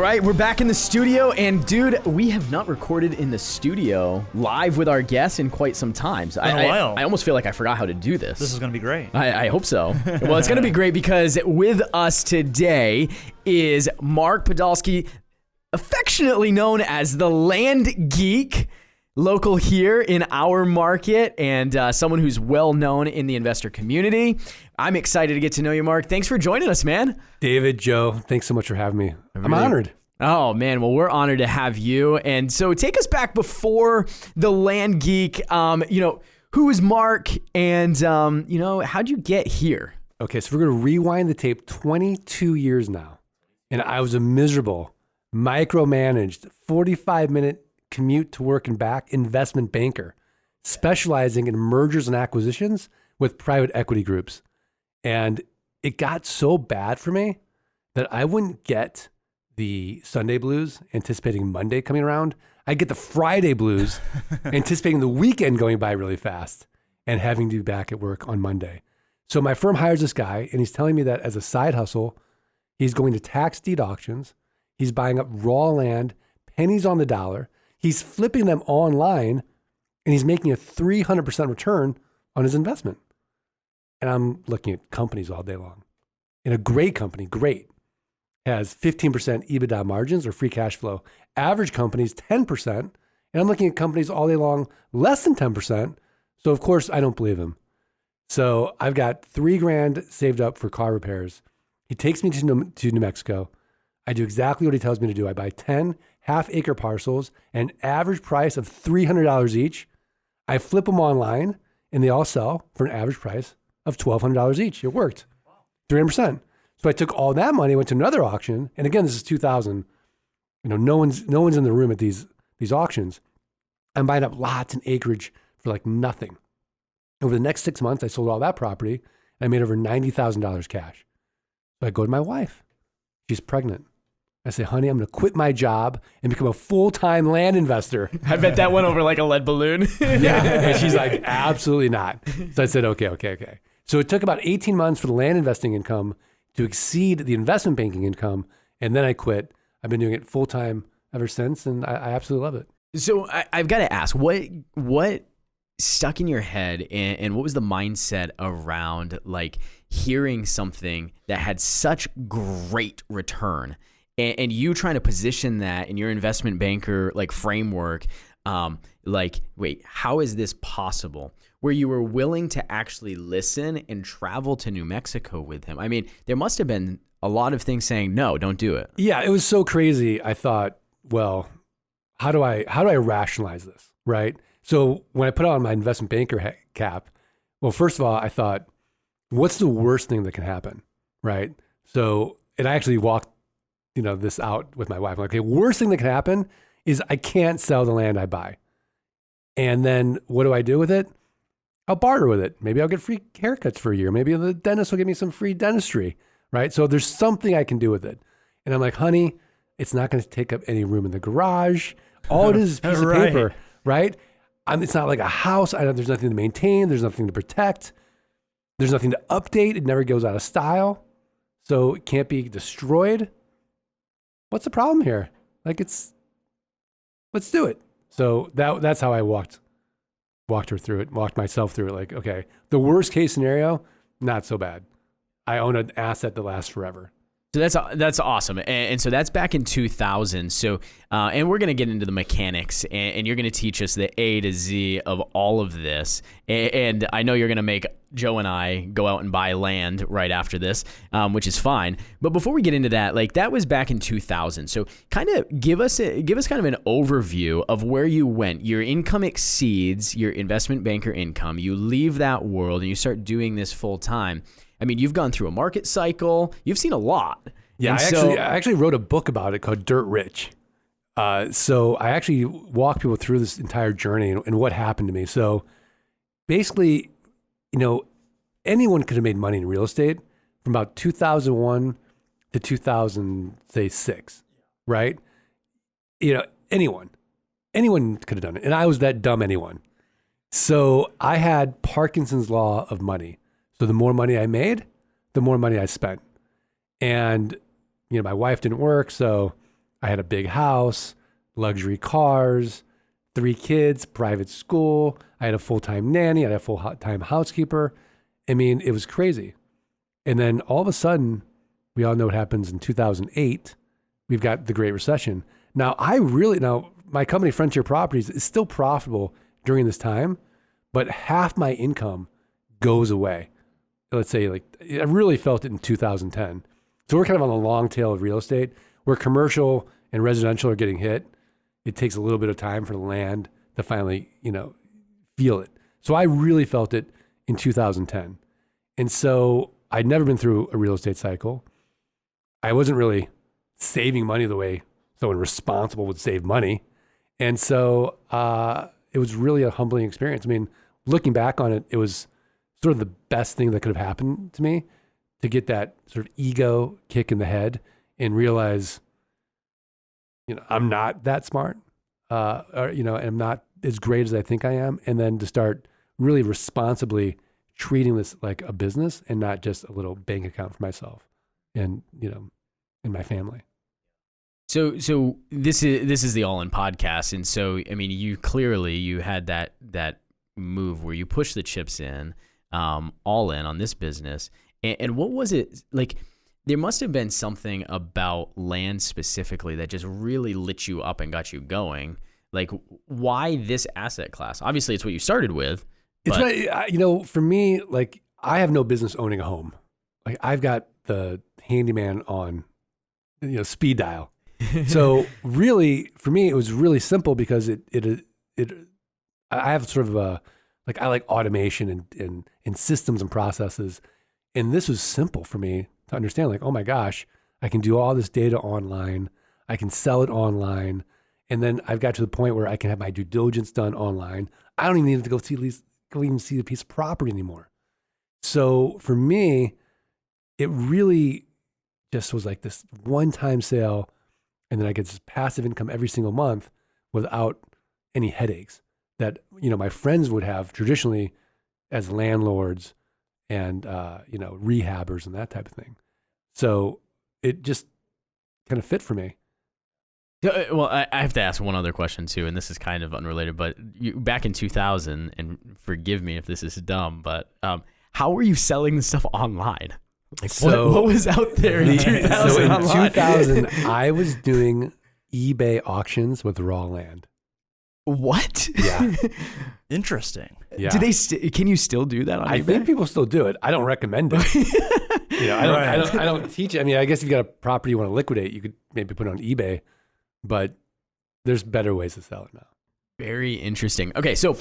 right, we're back in the studio, and dude, we have not recorded in the studio live with our guests in quite some time. So Been a while. I almost feel like I forgot how to do this. This is going to be great. I hope so. Well, it's going to be great because with us today is Mark Podlosky, affectionately known as the Land Geek, local here in our market, and someone who's well known in the investor community. I'm excited to get to know you, Mark. Thanks for joining us, man. David, Joe, thanks so much for having me. I'm honored. Oh, man. Well, we're honored to have you. And so take us back before the Land Geek. Who is Mark, and, how'd you get here? Okay, so we're going to rewind the tape 22 years now. And I was a miserable, micromanaged, 45-minute commute to work and back investment banker, specializing in mergers and acquisitions with private equity groups. And it got so bad for me that I wouldn't get the Sunday blues anticipating Monday coming around. I'd get the Friday blues anticipating the weekend going by really fast and having to be back at work on Monday. So my firm hires this guy, and he's telling me that as a side hustle, he's going to tax deed auctions. He's buying up raw land, pennies on the dollar. He's flipping them online, and he's making a 300% return on his investment. And I'm looking at companies all day long. And a great company, has 15% EBITDA margins or free cash flow. Average companies, 10%. And I'm looking at companies all day long, less than 10%. So of course, I don't believe him. So I've got $3,000 saved up for car repairs. He takes me to New Mexico. I do exactly what he tells me to do. I buy 10 half-acre parcels, an average price of $300 each. I flip them online, and they all sell for an average price of $1,200 each. It worked. 300%. So I took all that money, went to another auction, and again, this is 2000. No one's in the room at these auctions. I'm buying up lots and acreage for like nothing. Over the next 6 months, I sold all that property, and I made over $90,000 cash. So I go to my wife. She's pregnant. I say, honey, I'm going to quit my job and become a full-time land investor. I bet that went over like a lead balloon. Yeah. And she's like, absolutely not. So I said, okay. So it took about 18 months for the land investing income to exceed the investment banking income. And then I quit. I've been doing it full-time ever since, and I absolutely love it. So I've got to ask, what stuck in your head, and what was the mindset around like hearing something that had such great return? And you trying to position that in your investment banker like framework, wait, how is this possible? Where you were willing to actually listen and travel to New Mexico with him. I mean, there must have been a lot of things saying, no, don't do it. Yeah, it was so crazy. I thought, well, how do I rationalize this, right? So when I put on my investment banker cap, well, first of all, I thought, what's the worst thing that can happen, right? So, and I actually walked this out with my wife. I'm like, okay, worst thing that can happen is I can't sell the land I buy. And then what do I do with it? I'll barter with it. Maybe I'll get free haircuts for a year. Maybe the dentist will give me some free dentistry, right? So there's something I can do with it. And I'm like, honey, it's not going to take up any room in the garage. All it is a piece of paper, right? It's not like a house. There's nothing to maintain. There's nothing to protect. There's nothing to update. It never goes out of style. So it can't be destroyed. What's the problem here? Let's do it. So that's how I walked myself through it. Like, okay, the worst case scenario, not so bad. I own an asset that lasts forever. So that's awesome. And so that's back in 2000. So, and we're going to get into the mechanics, and you're going to teach us the A to Z of all of this. And I know you're going to make Joe and I go out and buy land right after this, which is fine. But before we get into that, like that was back in 2000. So kind of give us kind of an overview of where you went. Your income exceeds your investment banker income. You leave that world and you start doing this full time. I mean, you've gone through a market cycle. You've seen a lot. Yeah, I actually wrote a book about it called Dirt Rich. So I actually walk people through this entire journey and what happened to me. So basically, anyone could have made money in real estate from about 2001 to 2006, right? Anyone could have done it. And I was that dumb anyone. So I had Parkinson's law of money. So the more money I made, the more money I spent. And, my wife didn't work. So I had a big house, luxury cars, 3 kids, private school. I had a full-time nanny. I had a full-time housekeeper. I mean, it was crazy. And then all of a sudden, we all know what happens in 2008. We've got the Great Recession. Now, my company, Frontier Properties, is still profitable during this time, but half my income goes away. Let's say, like, I really felt it in 2010. So we're kind of on the long tail of real estate, where commercial and residential are getting hit. It takes a little bit of time for the land to finally, feel it. So I really felt it in 2010. And so I'd never been through a real estate cycle. I wasn't really saving money the way someone responsible would save money. And so it was really a humbling experience. I mean, looking back on it, it was sort of the best thing that could have happened to me, to get that sort of ego kick in the head and realize, I'm not that smart, and I'm not as great as I think I am. And then to start really responsibly treating this like a business and not just a little bank account for myself and, and my family. So this is the All In podcast. And so, I mean, you had that move where you pushed the chips in, all in on this business. And what was it like? There must have been something about land specifically that just really lit you up and got you going. Like, why this asset class? Obviously, it's what you started with. It's for me, like, I have no business owning a home. Like, I've got the handyman on, speed dial. So really, for me, it was really simple because I have sort of I like automation and systems and processes. And this was simple for me to understand, like, oh my gosh, I can do all this data online. I can sell it online. And then I've got to the point where I can have my due diligence done online. I don't even need to go even see the piece of property anymore. So for me, it really just was like this one-time sale. And then I get this passive income every single month without any headaches that, my friends would have traditionally as landlords and, rehabbers and that type of thing. So it just kind of fit for me. Well, I have to ask one other question too, and this is kind of unrelated, but back in 2000, and forgive me if this is dumb, but how were you selling this stuff online? Like, what was out there in 2000? So in 2000, I was doing eBay auctions with raw land. What? Yeah. Interesting. Yeah. Do they? Can you still do that on eBay? I think people still do it. I don't recommend it. I don't teach it. I mean, I guess if you got a property you want to liquidate, you could maybe put it on eBay, but there's better ways to sell it now. Very interesting. Okay, so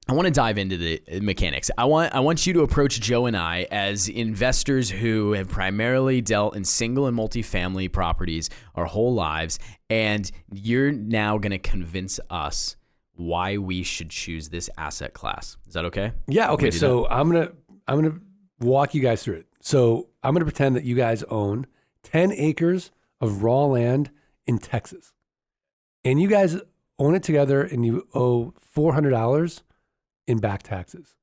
I want to dive into the mechanics. I want you to approach Joe and I as investors who have primarily dealt in single and multifamily properties our whole lives, and you're now going to convince us why we should choose this asset class. Is that okay? Yeah. Okay. So I'm gonna walk you guys through it. So I'm gonna pretend that you guys own 10 acres of raw land in Texas, and you guys own it together, and you owe $400 in back taxes.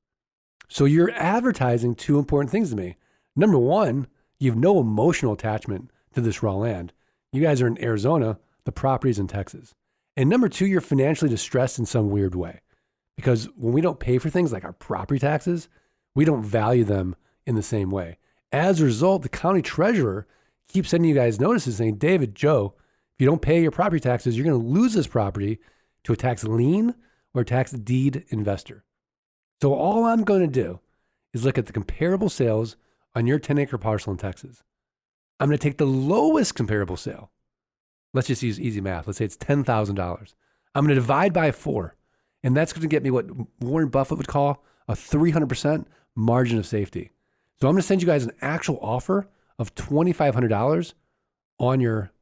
So you're advertising 2 important things to me. Number one, you have no emotional attachment to this raw land. You guys are in Arizona, the property's in Texas. And number two, you're financially distressed in some weird way, because when we don't pay for things like our property taxes, we don't value them in the same way. As a result, the county treasurer keeps sending you guys notices saying, David, Joe, if you don't pay your property taxes, you're going to lose this property to a tax lien or a tax deed investor. So all I'm going to do is look at the comparable sales on your 10-acre parcel in Texas. I'm going to take the lowest comparable sale. Let's just use easy math. Let's say it's $10,000. I'm going to divide by 4, and that's going to get me what Warren Buffett would call a 300% margin of safety. So I'm going to send you guys an actual offer of $2,500 on your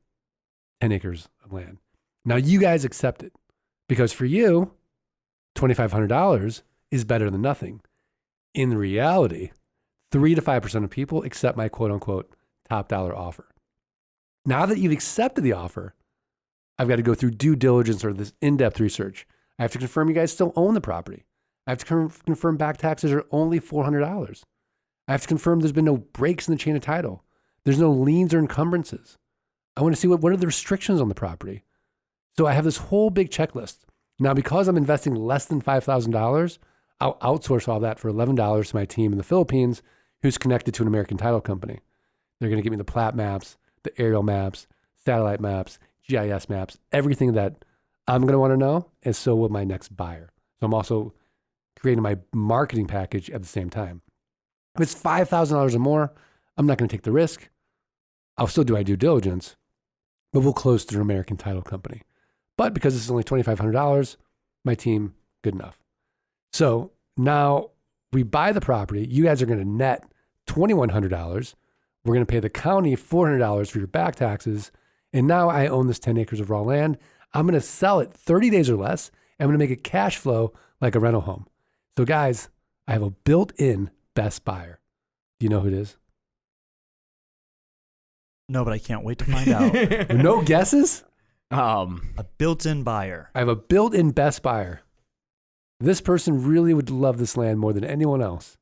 10 acres of land. Now you guys accept it, because for you, $2,500 is better than nothing. In reality, 3 to 5% of people accept my quote unquote top dollar offer. Now that you've accepted the offer, I've got to go through due diligence or this in-depth research. I have to confirm you guys still own the property. I have to confirm back taxes are only $400. I have to confirm there's been no breaks in the chain of title. There's no liens or encumbrances. I want to see what are the restrictions on the property. So I have this whole big checklist. Now, because I'm investing less than $5,000, I'll outsource all that for $11 to my team in the Philippines, who's connected to an American title company. They're going to give me the plat maps, the aerial maps, satellite maps, GIS maps, everything that I'm going to want to know, and so will my next buyer. So I'm also creating my marketing package at the same time. If it's $5,000 or more, I'm not going to take the risk. I'll still do my due diligence, but we'll close through an American title company. But because this is only $2,500, my team, good enough. So now we buy the property. You guys are going to net $2,100. We're going to pay the county $400 for your back taxes. And now I own this 10 acres of raw land. I'm going to sell it 30 days or less. I'm going to make it cash flow like a rental home. So guys, I have a built-in best buyer. Do you know who it is? No, but I can't wait to find out. No guesses? A built-in buyer. I have a built-in best buyer. This person really would love this land more than anyone else.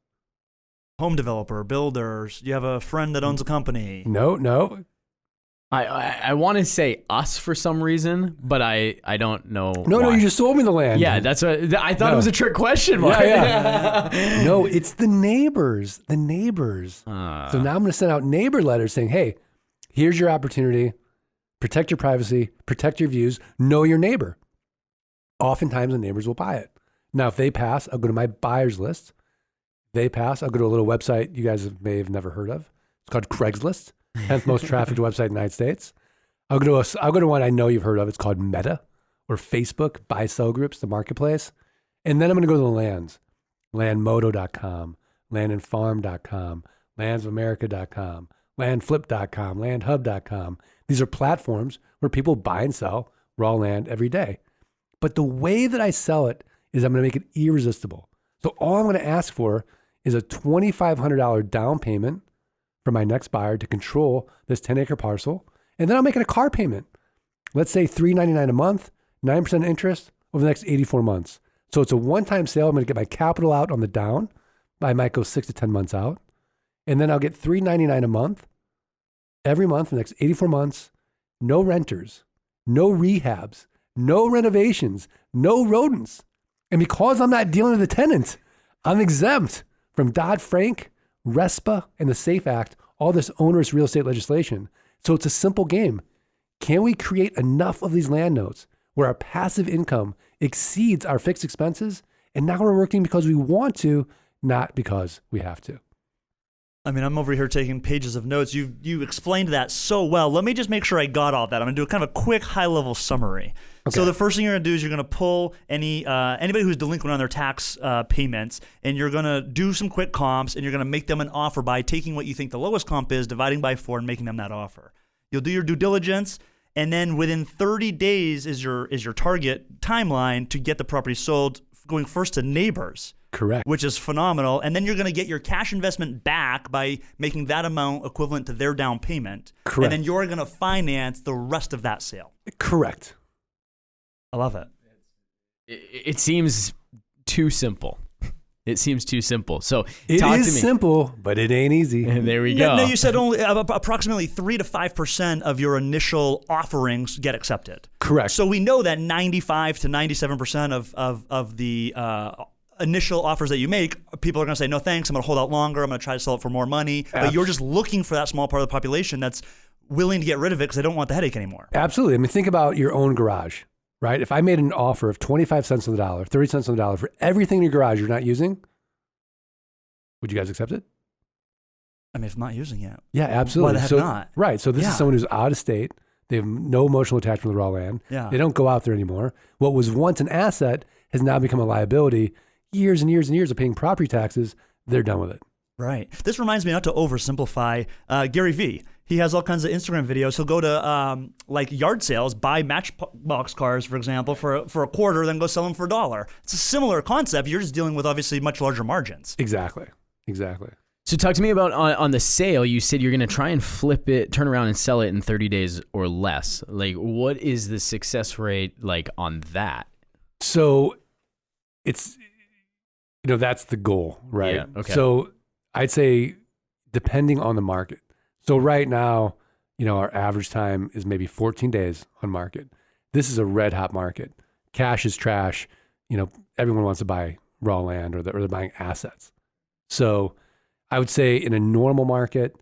Home developer, builders. You have a friend that owns a company. No. I want to say us for some reason, but I don't know. No, you just sold me the land. Yeah, that's what I thought. It was a trick question, Mark. Yeah. No, it's the neighbors. The neighbors. So now I'm going to send out neighbor letters saying, hey, here's your opportunity. Protect your privacy. Protect your views. Know your neighbor. Oftentimes the neighbors will buy it. Now, if they pass, I'll go to my buyers list. They pass, I'll go to a little website you guys may have never heard of. It's called Craigslist, 10th most trafficked website in the United States. I'll go to one I know you've heard of. It's called Meta, or Facebook buy-sell groups, the marketplace. And then I'm going to go to the lands, landmodo.com, landandfarm.com, landsofamerica.com, landflip.com, landhub.com. These are platforms where people buy and sell raw land every day. But the way that I sell it is I'm going to make it irresistible. So all I'm going to ask for is a $2,500 down payment for my next buyer to control this 10-acre parcel. And then I'll make it a car payment. Let's say $399 a month, 9% interest over the next 84 months. So it's a one-time sale. I'm going to get my capital out on the down. I might go 6 to 10 months out. And then I'll get $399 a month, every month for the next 84 months. No renters, no rehabs, no renovations, no rodents. And because I'm not dealing with the tenant, I'm exempt from Dodd-Frank, RESPA, and the SAFE Act, all this onerous real estate legislation. So it's a simple game. Can we create enough of these land notes where our passive income exceeds our fixed expenses? And now we're working because we want to, not because we have to. I mean, I'm over here taking pages of notes. You explained that so well. Let me just make sure I got all that. I'm going to do kind of a quick high-level summary. Okay. So the first thing you're going to do is you're going to pull anybody who's delinquent on their tax payments, and you're going to do some quick comps, and you're going to make them an offer by taking what you think the lowest comp is, dividing by 4, and making them that offer. You'll do your due diligence, and then within 30 days is your target timeline to get the property sold, going first to neighbors. Correct. Which is phenomenal. And then you're going to get your cash investment back by making that amount equivalent to their down payment. Correct. And then you're going to finance the rest of that sale. Correct. I love it. It seems too simple. It seems too simple. So it talk is to me. Simple, but it ain't easy. And there we go. No, you said only approximately 3 to 5% of your initial offerings get accepted. Correct. So we know that 95 to 97% of the initial offers that you make, people are going to say, no thanks, I'm going to hold out longer, I'm going to try to sell it for more money. But you're just looking for that small part of the population that's willing to get rid of it because they don't want the headache anymore. Absolutely. I mean, think about your own garage, right? If I made an offer of 25 cents on the dollar, 30 cents on the dollar for everything in your garage you're not using, would you guys accept it? I mean, if I'm not using it. Yeah, absolutely. Why the heck not? Right. So this is someone who's out of state. They have no emotional attachment to the raw land. Yeah. They don't go out there anymore. What was once an asset has now become a liability. Years and years and years of paying property taxes, they're done with it. Right. This reminds me, not to oversimplify, Gary Vee. He has all kinds of Instagram videos. He'll go to like yard sales, buy Matchbox cars, for example, for a quarter, then go sell them for $1. It's a similar concept. You're just dealing with obviously much larger margins. Exactly. So talk to me about on the sale. You said you're going to try and flip it, turn around and sell it in 30 days or less. Like, what is the success rate like on that? So it's, that's the goal, right? Yeah, okay. So I'd say depending on the market. So right now, our average time is maybe 14 days on market. This is a red hot market. Cash is trash. Everyone wants to buy raw land or they're buying assets. So I would say in a normal market,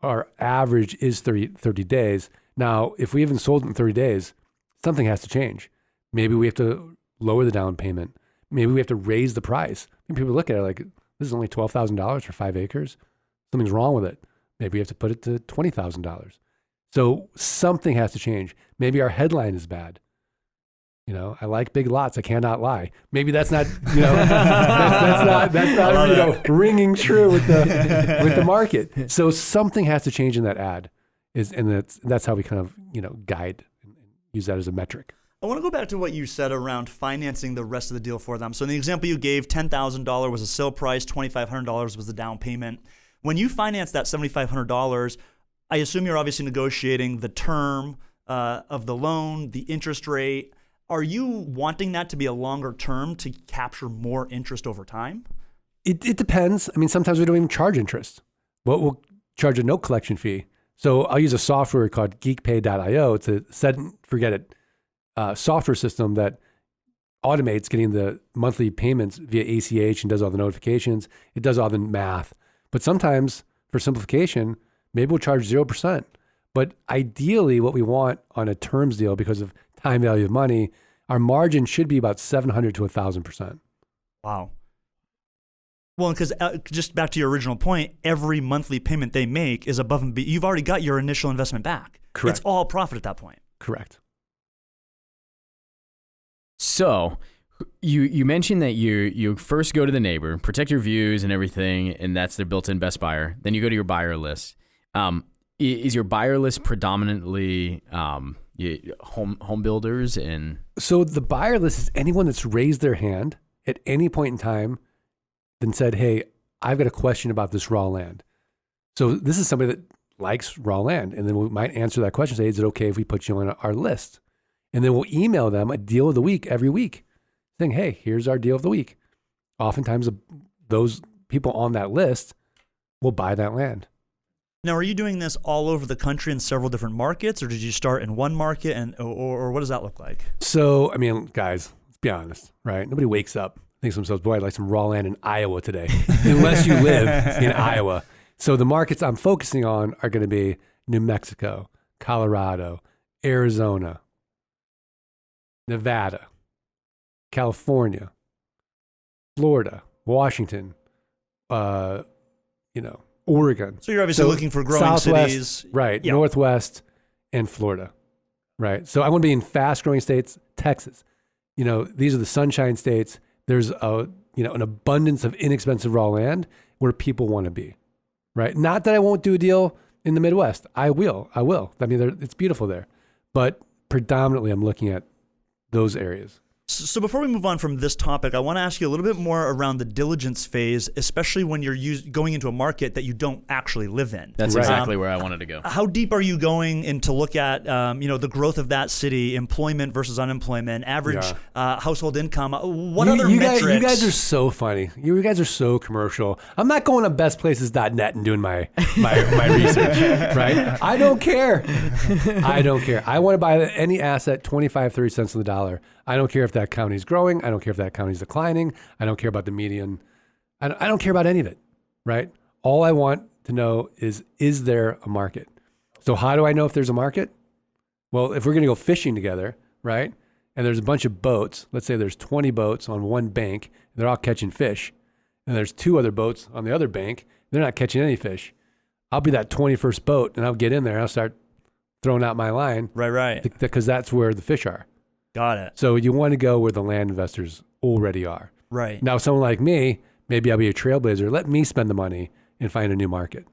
our average is 30 days. Now, if we haven't sold in 30 days, something has to change. Maybe we have to lower the down payment. Maybe we have to raise the price. And people look at it like, this is only $12,000 for 5 acres. Something's wrong with it. Maybe we have to put it to $20,000. So something has to change. Maybe our headline is bad. I like big lots. I cannot lie. Maybe that's not, that's not ringing true with the market. So something has to change in that ad, and that's how we kind of guide and use that as a metric. I want to go back to what you said around financing the rest of the deal for them. So in the example you gave, $10,000 was a sale price, $2,500 was the down payment. When you finance that $7,500, I assume you're obviously negotiating the term of the loan, the interest rate. Are you wanting that to be a longer term to capture more interest over time? It depends. I mean, sometimes we don't even charge interest. We'll charge a note collection fee. So I'll use a software called geekpay.io. It's a set and forget it software system that automates getting the monthly payments via ACH and does all the notifications. It does all the math. But sometimes, for simplification, maybe we'll charge 0%. But ideally, what we want on a terms deal, because of time value of money, our margin should be about 700 to 1,000%. Wow. Well, because just back to your original point, every monthly payment they make is above and beyond. You've already got your initial investment back. Correct. It's all profit at that point. Correct. So you mentioned that you first go to the neighbor, protect your views and everything, and that's their built-in best buyer. Then you go to your buyer list. Is your buyer list predominantly home builders? And so the buyer list is anyone that's raised their hand at any point in time and said, hey, I've got a question about this raw land. So this is somebody that likes raw land. And then we might answer that question, say, is it okay if we put you on our list? And then we'll email them a deal of the week every week saying, hey, here's our deal of the week. Oftentimes those people on that list will buy that land. Now, are you doing this all over the country in several different markets, or did you start in one market, or what does that look like? So, I mean, guys, let's be honest, right? Nobody wakes up, thinks to themselves, boy, I'd like some raw land in Iowa today, unless you live in Iowa. So the markets I'm focusing on are going to be New Mexico, Colorado, Arizona, Nevada, California, Florida, Washington, Oregon. So you're obviously looking for growing Southwest, cities. Right. Yeah. Northwest and Florida. Right. So I want to be in fast growing states, Texas. These are the sunshine states. There's an abundance of inexpensive raw land where people want to be. Right. Not that I won't do a deal in the Midwest. I will. I mean, it's beautiful there. But predominantly I'm looking at those areas. So before we move on from this topic, I want to ask you a little bit more around the diligence phase, especially when you're going into a market that you don't actually live in. That's exactly where I wanted to go. How deep are you going in to look at the growth of that city, employment versus unemployment, average household income? What other metrics? You guys are so funny. You guys are so commercial. I'm not going to bestplaces.net and doing my research, right? I don't care. I want to buy any asset 25, 30 cents on the dollar. I don't care if that county's growing. I don't care if that county's declining. I don't care about the median. I don't care about any of it, right? All I want to know is there a market? So how do I know if there's a market? Well, if we're going to go fishing together, right? And there's a bunch of boats. Let's say there's 20 boats on one bank. And they're all catching fish. And there's 2 other boats on the other bank. They're not catching any fish. I'll be that 21st boat, and I'll get in there and I'll start throwing out my line. Right. Because that's where the fish are. Got it. So you want to go where the land investors already are. Right. Now, someone like me, maybe I'll be a trailblazer. Let me spend the money and find a new market.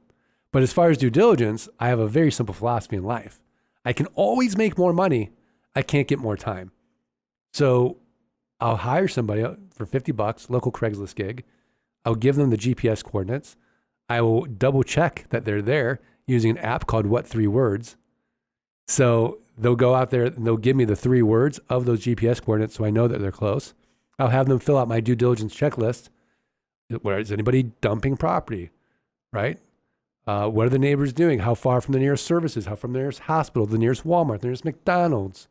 But as far as due diligence, I have a very simple philosophy in life. I can always make more money. I can't get more time. So I'll hire somebody for $50, local Craigslist gig. I'll give them the GPS coordinates. I will double check that they're there using an app called What 3 Words. So they'll go out there and they'll give me the 3 words of those GPS coordinates so I know that they're close. I'll have them fill out my due diligence checklist. Where is anybody dumping property, right? What are the neighbors doing? How far from the nearest services? How from the nearest hospital, the nearest Walmart, the nearest McDonald's?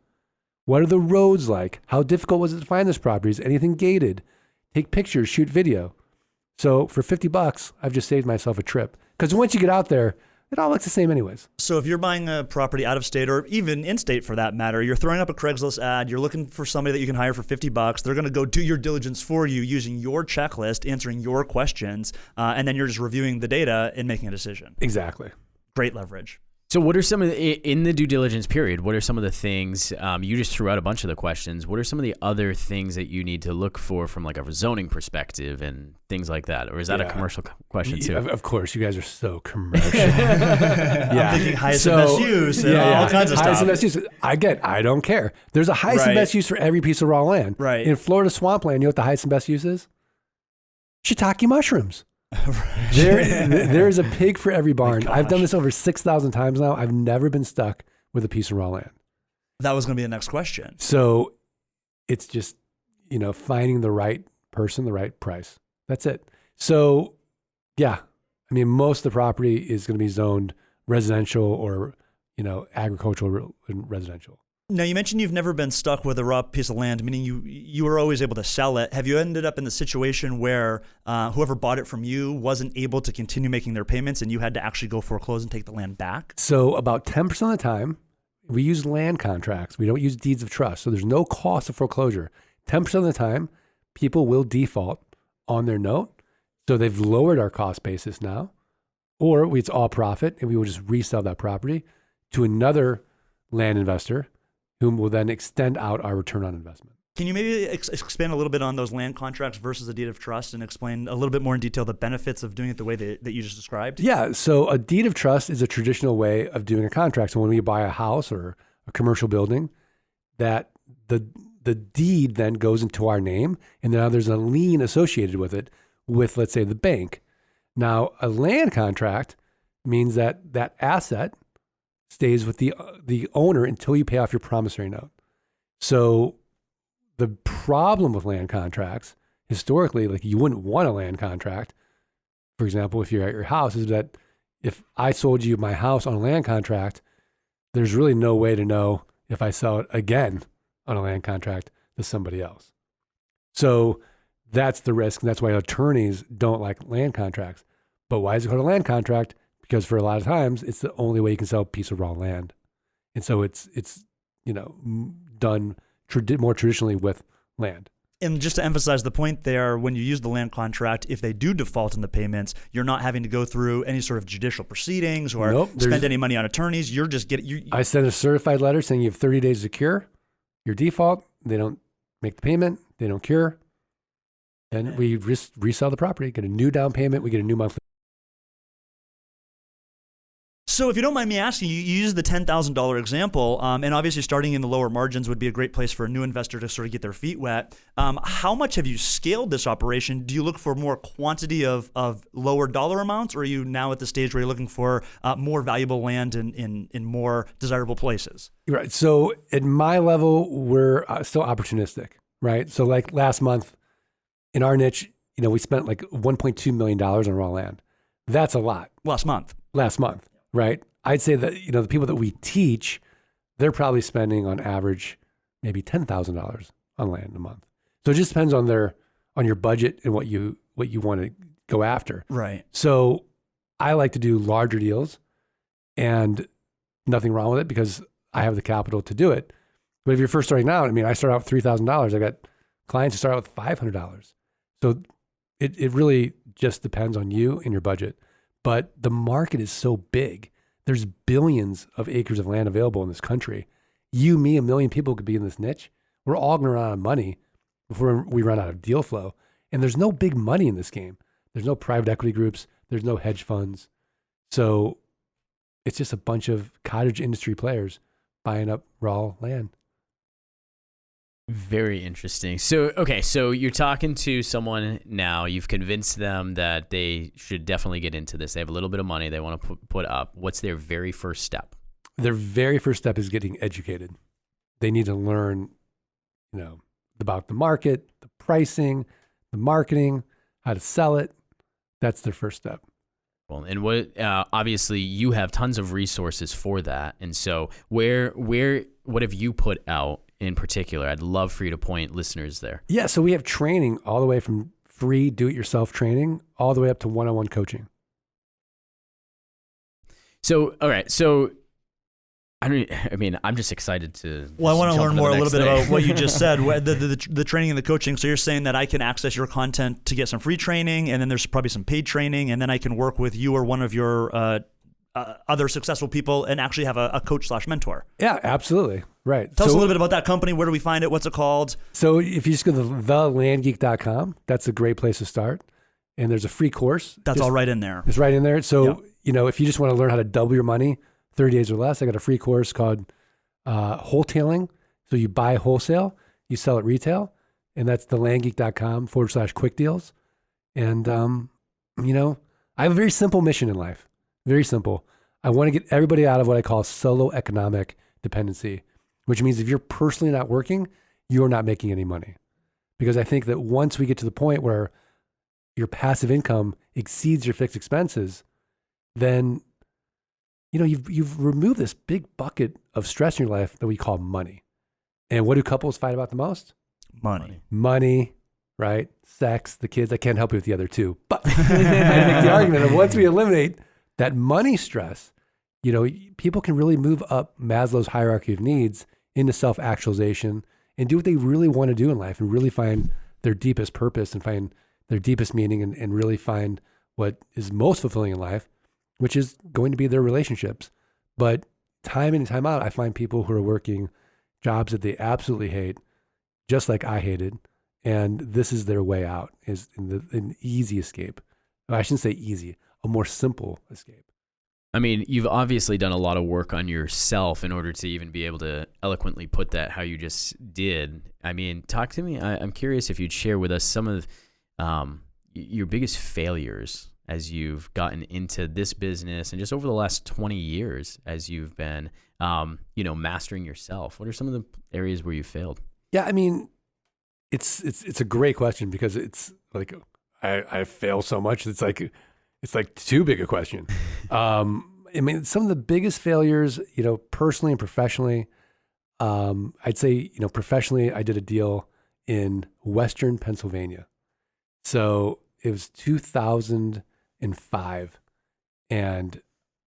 What are the roads like? How difficult was it to find this property? Is anything gated? Take pictures, shoot video. So for $50, I've just saved myself a trip. Because once you get out there, it all looks the same anyways. So if you're buying a property out of state or even in state for that matter, you're throwing up a Craigslist ad, you're looking for somebody that you can hire for $50. They're going to go do your diligence for you using your checklist, answering your questions, and then you're just reviewing the data and making a decision. Exactly. Great leverage. So what are some of in the due diligence period, what are some of the things, you just threw out a bunch of the questions, what are some of the other things that you need to look for from like a zoning perspective and things like that? Or is that a commercial question too? Of course, you guys are so commercial. I'm thinking highest and best use and all kinds of highest stuff. and best use. I don't care. There's a highest and best use for every piece of raw land. Right. In Florida swampland, you know what the highest and best use is? Shiitake mushrooms. There's a pig for every barn. I've done this over 6,000 times now. I've never been stuck with a piece of raw land. That was going to be the next question. So it's just, finding the right person, the right price. That's it. So yeah, I mean, most of the property is going to be zoned residential or, agricultural and residential. Now, you mentioned you've never been stuck with a raw piece of land, meaning you were always able to sell it. Have you ended up in the situation where whoever bought it from you wasn't able to continue making their payments and you had to actually go foreclose and take the land back? So about 10% of the time, we use land contracts. We don't use deeds of trust. So there's no cost of foreclosure. 10% of the time, people will default on their note. So they've lowered our cost basis now, or it's all profit and we will just resell that property to another land investor whom will then extend out our return on investment. Can you maybe expand a little bit on those land contracts versus a deed of trust and explain a little bit more in detail the benefits of doing it the way that you just described? Yeah, so a deed of trust is a traditional way of doing a contract. So when we buy a house or a commercial building, that the deed then goes into our name, and now there's a lien associated with it with, let's say, the bank. Now, a land contract means that that asset stays with the owner until you pay off your promissory note. So the problem with land contracts, historically, like you wouldn't want a land contract, for example, if you're at your house, is that if I sold you my house on a land contract, there's really no way to know if I sell it again on a land contract to somebody else. So that's the risk, and that's why attorneys don't like land contracts. But why is it called a land contract? Because for a lot of times, it's the only way you can sell a piece of raw land. And so it's done more traditionally with land. And just to emphasize the point there, when you use the land contract, if they do default in the payments, you're not having to go through any sort of judicial proceedings or spend any money on attorneys. You're just getting... I send a certified letter saying you have 30 days to cure your default. They don't make the payment. They don't cure. And we resell the property, get a new down payment. We get a new monthly. So if you don't mind me asking, you use the $10,000 example, and obviously starting in the lower margins would be a great place for a new investor to sort of get their feet wet. How much have you scaled this operation? Do you look for more quantity of lower dollar amounts, or are you now at the stage where you're looking for more valuable land in more desirable places? Right. So at my level, we're still opportunistic, right? So like last month in our niche, we spent like $1.2 million on raw land. That's a lot. Last month. Right. I'd say that, the people that we teach, they're probably spending on average maybe $10,000 on land a month. So it just depends on your budget and what you want to go after. Right. So I like to do larger deals, and nothing wrong with it because I have the capital to do it. But if you're first starting out, I start out with $3,000. I got clients who start out with $500. So it really just depends on you and your budget. But the market is so big. There's billions of acres of land available in this country. You, me, a million people could be in this niche. We're all going to run out of money before we run out of deal flow. And there's no big money in this game. There's no private equity groups. There's no hedge funds. So it's just a bunch of cottage industry players buying up raw land. Very interesting. So you're talking to someone now. You've convinced them that they should definitely get into this. They have a little bit of money they want to put up. What's their very first step? Their very first step is getting educated. They need to learn, about the market, the pricing, the marketing, how to sell it. That's their first step. Wonderful. And what obviously you have tons of resources for that. And so what have you put out in particular? I'd love for you to point listeners there. Yeah, so we have training all the way from free do-it-yourself training all the way up to one-on-one coaching. So, all right. So, I mean, I'm just excited to. Well, I want to learn more a little bit thing. about what you just said, the training and the coaching. So you're saying that I can access your content to get some free training, and then there's probably some paid training, and then I can work with you or one of your other successful people and actually have a coach/mentor. Yeah, absolutely. Right. Tell us a little bit about that company. Where do we find it? What's it called? So if you just go to thelandgeek.com, that's a great place to start. And there's a free course. That's all right in there. It's right in there. So, Yep. If you just want to learn how to double your money, 30 days or less, I got a free course called wholetailing. So you buy wholesale, you sell at retail, and that's thelandgeek.com/quick deals. And, I have a very simple mission in life. Very simple. I want to get everybody out of what I call solo economic dependency, which means if you're personally not working, you're not making any money. Because I think that once we get to the point where your passive income exceeds your fixed expenses, then you've removed this big bucket of stress in your life that we call money. And what do couples fight about the most? Money, right? Sex, the kids. I can't help you with the other two. But I make the argument that once we eliminate that money stress, people can really move up Maslow's hierarchy of needs into self-actualization and do what they really want to do in life and really find their deepest purpose and find their deepest meaning and really find what is most fulfilling in life, which is going to be their relationships. But time in and time out, I find people who are working jobs that they absolutely hate, just like I hated, and this is their way out, is an easy escape. I shouldn't say easy, a more simple escape. I mean, you've obviously done a lot of work on yourself in order to even be able to eloquently put that how you just did. I mean, talk to me. I'm curious if you'd share with us some of your biggest failures as you've gotten into this business and just over the last 20 years as you've been, mastering yourself. What are some of the areas where you failed? Yeah, I mean, it's a great question because it's like I fail so much. It's like too big a question. I mean, some of the biggest failures, personally and professionally, I'd say, professionally, I did a deal in Western Pennsylvania. So it was 2005, and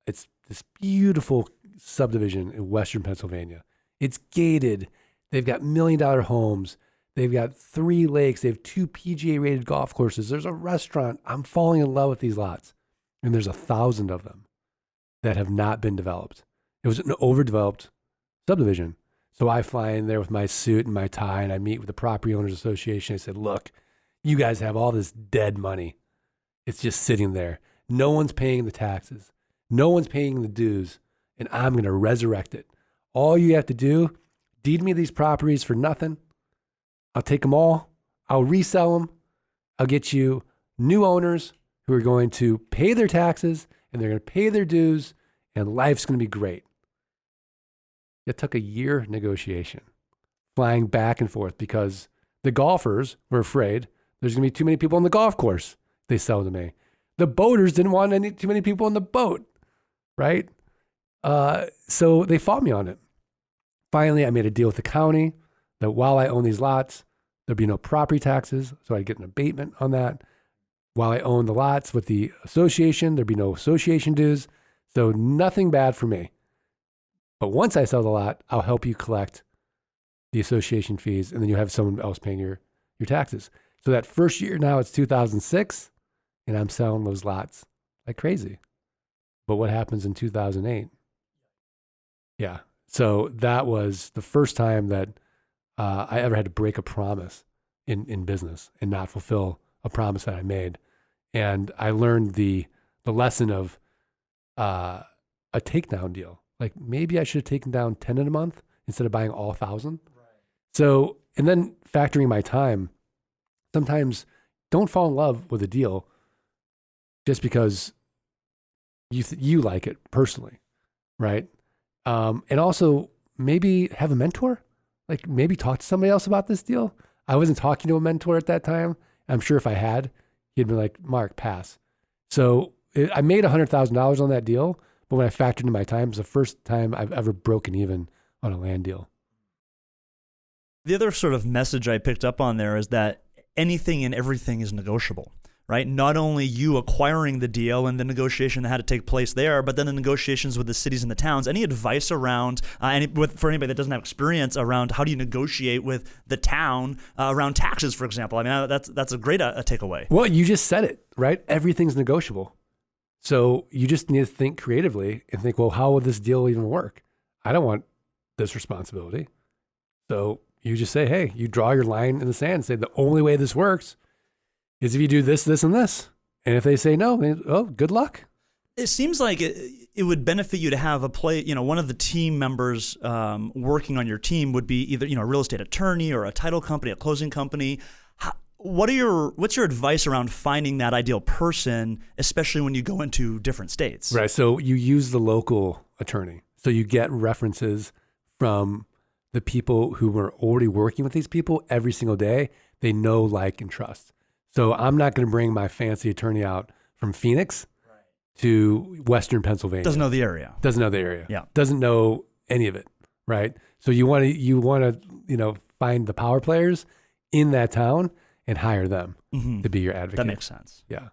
it's this beautiful subdivision in Western Pennsylvania. It's gated. They've got $1 million homes. They've got 3 lakes. They have 2 PGA rated golf courses. There's a restaurant. I'm falling in love with these lots. And there's 1,000 of them that have not been developed. It was an overdeveloped subdivision. So I fly in there with my suit and my tie, and I meet with the Property Owners Association. I said, look, you guys have all this dead money. It's just sitting there. No one's paying the taxes. No one's paying the dues. And I'm going to resurrect it. All you have to do, deed me these properties for nothing. I'll take them all. I'll resell them. I'll get you new owners who are going to pay their taxes and they're going to pay their dues, and life's going to be great. It took a year negotiation, flying back and forth because the golfers were afraid there's going to be too many people on the golf course. They sell to me. The boaters didn't want too many people on the boat, right? So they fought me on it. Finally, I made a deal with the county that while I own these lots, there'd be no property taxes, so I'd get an abatement on that. While I own the lots with the association, there'd be no association dues, so nothing bad for me. But once I sell the lot, I'll help you collect the association fees, and then you have someone else paying your taxes. So that first year now, it's 2006, and I'm selling those lots like crazy. But what happens in 2008? Yeah, so that was the first time that I ever had to break a promise in business and not fulfill a promise that I made. And I learned the lesson of a takedown deal. Like maybe I should have taken down 10 in a month instead of buying all 1,000. Right. So, and then factoring my time, sometimes don't fall in love with a deal just because you like it personally, right? And also maybe have a mentor. Like maybe talk to somebody else about this deal. I wasn't talking to a mentor at that time. I'm sure if I had, he'd be like, Mark, pass. So I made $100,000 on that deal, but when I factored in my time, it's the first time I've ever broken even on a land deal. The other sort of message I picked up on there is that anything and everything is negotiable, right? Not only you acquiring the deal and the negotiation that had to take place there, but then the negotiations with the cities and the towns. Any advice around, for anybody that doesn't have experience around how do you negotiate with the town around taxes, for example? I mean, that's a great takeaway. Well, you just said it, right? Everything's negotiable. So you just need to think creatively and think, well, how will this deal even work? I don't want this responsibility. So you just say, hey, you draw your line in the sand and say the only way this works is if you do this, this, and this. And if they say no, then, oh, good luck. It seems like it would benefit you to have one of the team members working on your team would be either, a real estate attorney or a title company, a closing company. What's your advice around finding that ideal person, especially when you go into different states? Right. So you use the local attorney. So you get references from the people who were already working with these people every single day. They know, like, and trust. So I'm not going to bring my fancy attorney out from Phoenix to Western Pennsylvania. Doesn't know the area. Yeah. Doesn't know any of it. Right. So you want to find the power players in that town and hire them to be your advocate. That makes sense. Yeah.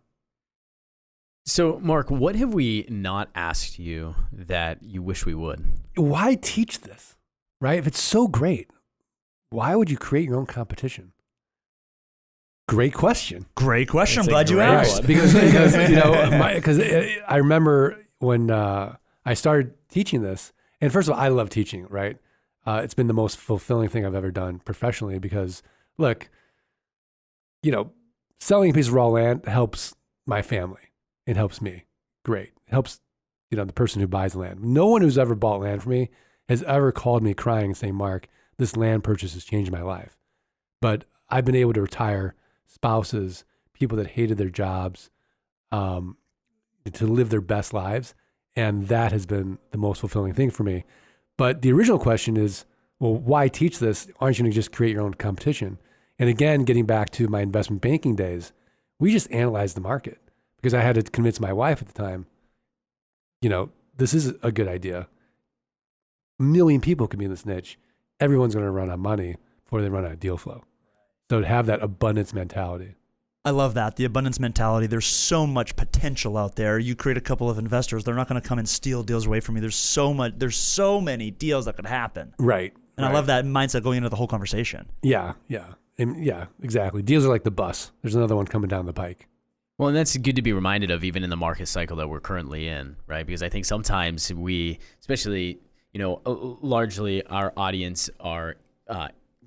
So, Mark, what have we not asked you that you wish we would? Why teach this, right? If it's so great, why would you create your own competition? Great question. I'm glad you asked. Right. Because I remember when I started teaching this, and first of all, I love teaching, right? It's been the most fulfilling thing I've ever done professionally because, look, selling a piece of raw land helps my family. It helps me. Great. It helps, the person who buys the land. No one who's ever bought land from me has ever called me crying and saying, Mark, this land purchase has changed my life. But I've been able to retire spouses, people that hated their jobs, to live their best lives. And that has been the most fulfilling thing for me. But the original question is, well, why teach this? Aren't you going to just create your own competition? And again, getting back to my investment banking days, we just analyzed the market because I had to convince my wife at the time, this is a good idea. 1 million people could be in this niche. Everyone's going to run out of money before they run out of deal flow. So to have that abundance mentality. I love that, the abundance mentality. There's so much potential out there. You create a couple of investors, they're not going to come and steal deals away from you. There's so many deals that could happen. Right. And I love that mindset going into the whole conversation. Yeah. And yeah, exactly. Deals are like the bus. There's another one coming down the pike. Well, and that's good to be reminded of even in the market cycle that we're currently in, right? Because I think sometimes we, especially, largely our audience are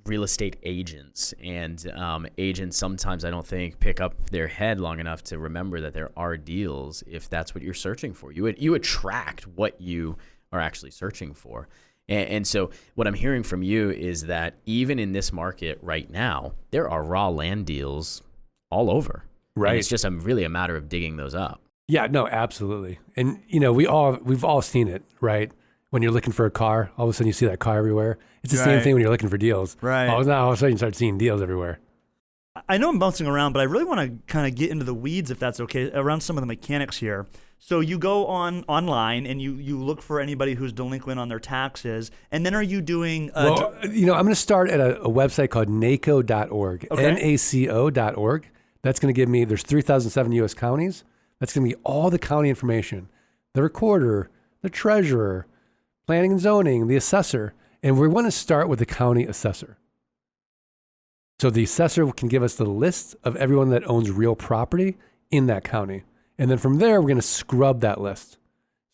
real estate agents. And agents sometimes, I don't think, pick up their head long enough to remember that there are deals if that's what you're searching for. You attract what you are actually searching for. And so what I'm hearing from you is that even in this market right now, there are raw land deals all over. Right. And it's just really a matter of digging those up. Yeah, no, absolutely. And, we've all seen it, right? When you're looking for a car, all of a sudden you see that car everywhere. It's the same thing when you're looking for deals. Right. All of a sudden you start seeing deals everywhere. I know I'm bouncing around, but I really want to kind of get into the weeds, if that's okay, around some of the mechanics here. So you go online and you look for anybody who's delinquent on their taxes, and then are you doing... I'm going to start at a website called NACO.org, okay. NACO.org. That's going to give me, there's 3,007 U.S. counties. That's going to be all the county information, the recorder, the treasurer, planning and zoning, the assessor. And we're going to start with the county assessor. So the assessor can give us the list of everyone that owns real property in that county. And then from there, we're going to scrub that list.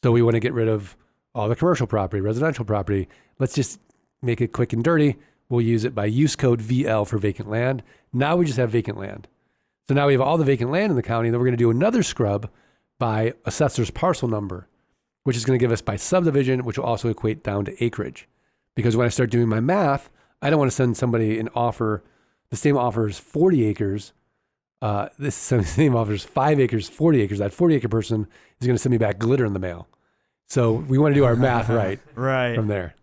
So we want to get rid of all the commercial property, residential property. Let's just make it quick and dirty. We'll use it by use code VL for vacant land. Now we just have vacant land. So now we have all the vacant land in the county. Then we're going to do another scrub by assessor's parcel number, which is going to give us by subdivision, which will also equate down to acreage. Because when I start doing my math, I don't want to send somebody an offer. The same offer is 40 acres. This same offer is 5 acres, 40 acres. That 40-acre person is going to send me back glitter in the mail. So we want to do our math right from there.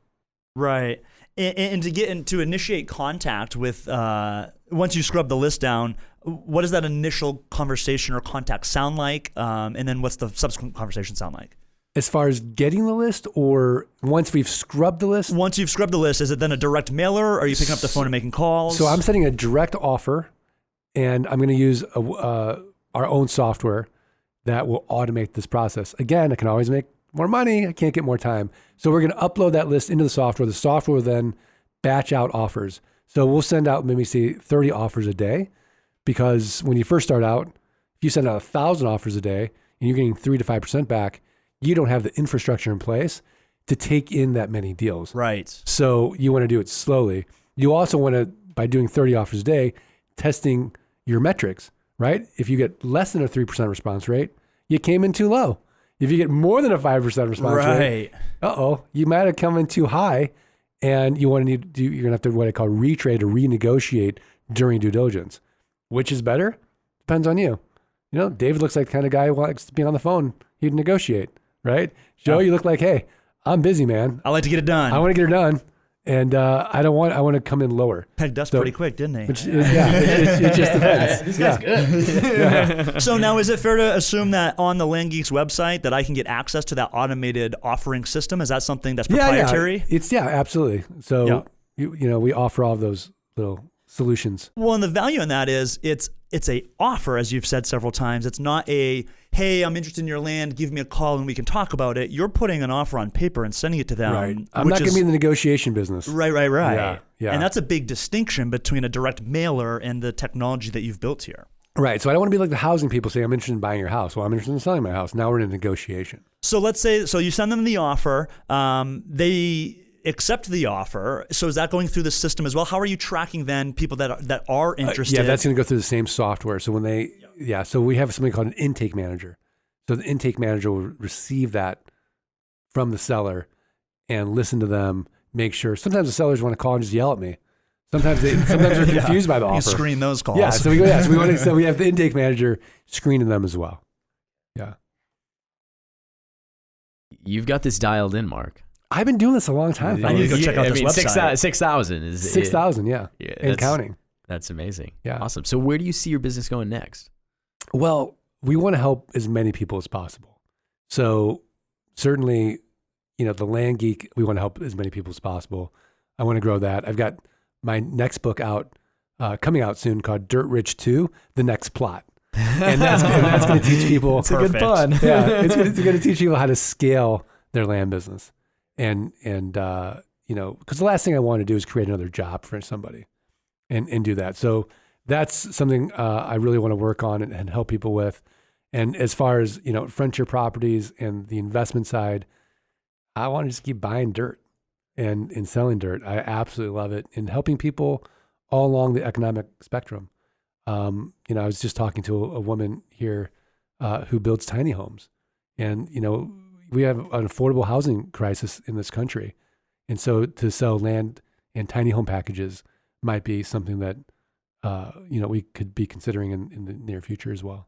Right. And to initiate contact with, once you scrub the list down, what does that initial conversation or contact sound like? And then what's the subsequent conversation sound like? As far as getting the list, or once we've scrubbed the list? Once you've scrubbed the list, is it then a direct mailer? Or are you picking up the phone and making calls? So I'm sending a direct offer, and I'm going to use our own software that will automate this process. Again, I can always make more money. I can't get more time. So we're going to upload that list into the software. The software will then batch out offers. So we'll send out maybe say 30 offers a day, because when you first start out, if you send out 1,000 offers a day and you're getting 3 to 5% back, you don't have the infrastructure in place to take in that many deals. Right. So you want to do it slowly. You also want to, by doing 30 offers a day, testing your metrics, right? If you get less than a 3% response rate, you came in too low. If you get more than a 5% response rate, you might have come in too high, and you're going to have to what I call retrade or renegotiate during due diligence. Which is better? Depends on you. You know, David looks like the kind of guy who likes to be on the phone. He'd negotiate, right? Joe, you look like, hey, I'm busy, man. I like to get it done. I want to get it done. And I want to come in lower. Pegged us pretty quick, didn't he? It just depends. This guy's good. So now, is it fair to assume that on the Land Geeks website that I can get access to that automated offering system? Is that something that's proprietary? Yeah, absolutely. So we offer all of those little solutions. Well, and the value in that is it's a offer, as you've said several times. It's not a, hey, I'm interested in your land, give me a call and we can talk about it. You're putting an offer on paper and sending it to them. Right. I'm not going to be in the negotiation business. Right. Yeah. And that's a big distinction between a direct mailer and the technology that you've built here. Right. So I don't want to be like the housing people say, I'm interested in buying your house. Well, I'm interested in selling my house. Now we're in a negotiation. So let's say, you send them the offer. They accept the offer. So is that going through the system as well? How are you tracking then people that are interested? That's going to go through the same software. So when so we have something called an intake manager. So the intake manager will receive that from the seller and listen to them, make sure. Sometimes the sellers want to call and just yell at me. Sometimes they're confused by the offer. You screen those calls. Yeah. So we have the intake manager screening them as well. Yeah. You've got this dialed in, Mark. I've been doing this a long time. I need to go check out this website. 6,000 is 6,000, yeah, and counting. That's amazing. Yeah, awesome. So where do you see your business going next? Well, we want to help as many people as possible. So certainly, the Land Geek, we want to help as many people as possible. I want to grow that. I've got my next book out, coming out soon, called Dirt Rich 2: The Next Plot. And that's going to teach people. It's a good fun. Yeah, it's going to teach people how to scale their land business. And because the last thing I want to do is create another job for somebody and do that. So that's something I really want to work on and help people with. And as far as, frontier properties and the investment side, I want to just keep buying dirt and selling dirt. I absolutely love it, and helping people all along the economic spectrum. I was just talking to a woman here who builds tiny homes, and, we have an affordable housing crisis in this country. And so to sell land and tiny home packages might be something that, we could be considering in the near future as well.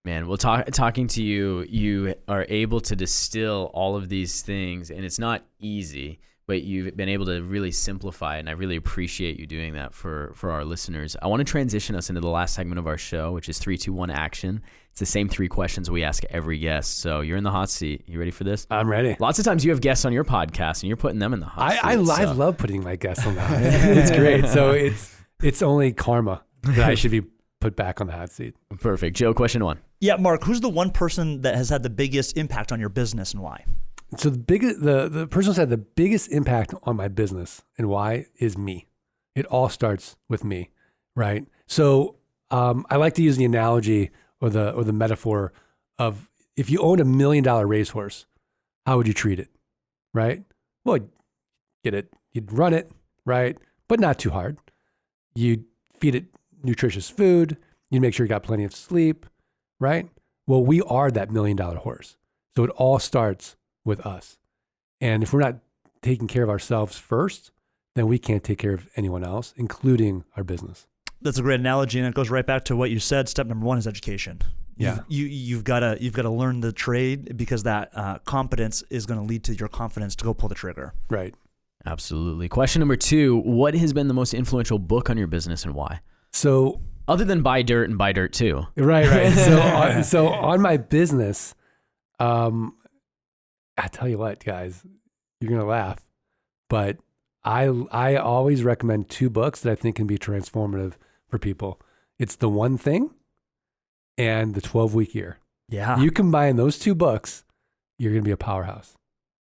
Man, well, talking to you, you are able to distill all of these things, and it's not easy, but you've been able to really simplify it, and I really appreciate you doing that for our listeners. I want to transition us into the last segment of our show, which is 3, 2, 1 action. It's the same 3 questions we ask every guest. So you're in the hot seat. You ready for this? I'm ready. Lots of times you have guests on your podcast, and you're putting them in the hot seat. I love putting my guests on the hot seat. It's great. So it's only karma that I should be put back on the hot seat. Perfect. Joe, question 1. Yeah, Mark, who's the one person that has had the biggest impact on your business and why? So the person who's had the biggest impact on my business and why is me. It all starts with me, right? So I like to use the analogy or the metaphor of, if you owned $1 million racehorse, how would you treat it, right? Well, you'd run it, right? But not too hard. You'd feed it nutritious food. You'd make sure you got plenty of sleep, right? Well, we are that $1 million horse. So it all starts with us. And if we're not taking care of ourselves first, then we can't take care of anyone else, including our business. That's a great analogy, and it goes right back to what you said. Step number 1 is education. Yeah, you've got to learn the trade, because that competence is going to lead to your confidence to go pull the trigger. Right. Absolutely. Question number 2: what has been the most influential book on your business and why? So Other than buy dirt and buy dirt too. Right. So on my business, I tell you what, guys, you're going to laugh, but I always recommend 2 books that I think can be transformative for people. It's The One Thing and The 12-Week Year. Yeah. You combine those 2 books, you're going to be a powerhouse.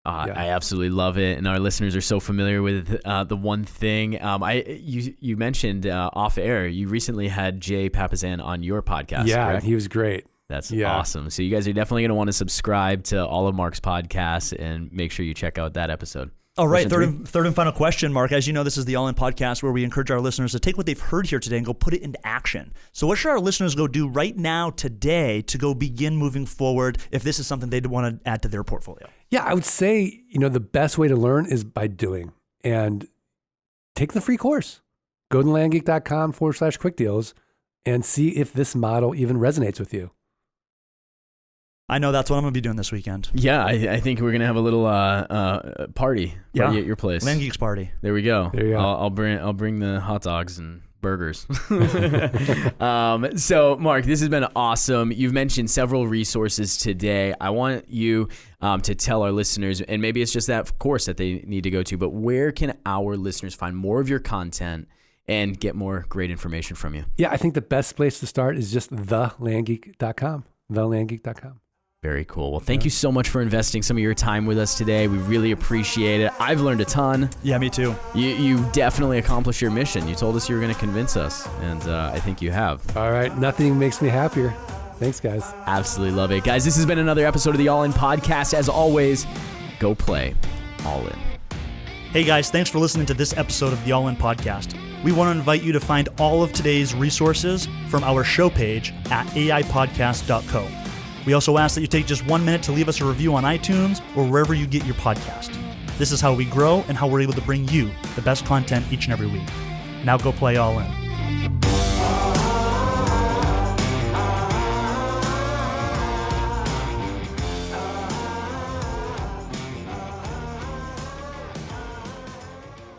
I absolutely love it, and our listeners are so familiar with The One Thing. You mentioned off air, you recently had Jay Papasan on your podcast. Yeah, correct? he was great. That's awesome. So you guys are definitely going to want to subscribe to all of Mark's podcasts and make sure you check out that episode. All right, third and final question, Mark. As you know, this is the All In podcast where we encourage our listeners to take what they've heard here today and go put it into action. So what should our listeners go do right now today to go begin moving forward if this is something they'd want to add to their portfolio? Yeah, I would say, the best way to learn is by doing. And take the free course. Go to landgeek.com/quick deals and see if this model even resonates with you. I know that's what I'm going to be doing this weekend. Yeah, I think we're going to have a little party at your place. Land Geeks party. There we go. There you go. I'll bring the hot dogs and burgers. So, Mark, this has been awesome. You've mentioned several resources today. I want you to tell our listeners, and maybe it's just that course that they need to go to, but where can our listeners find more of your content and get more great information from you? Yeah, I think the best place to start is just thelandgeek.com. Thelandgeek.com. Very cool. Well, thank you so much for investing some of your time with us today. We really appreciate it. I've learned a ton. Yeah, me too. You definitely accomplished your mission. You told us you were going to convince us, and I think you have. All right. Nothing makes me happier. Thanks, guys. Absolutely love it. Guys, this has been another episode of the All In Podcast. As always, go play All In. Hey, guys, thanks for listening to this episode of the All In Podcast. We want to invite you to find all of today's resources from our show page at aipodcast.co. We also ask that you take just 1 minute to leave us a review on iTunes or wherever you get your podcast. This is how we grow and how we're able to bring you the best content each and every week. Now go play All In.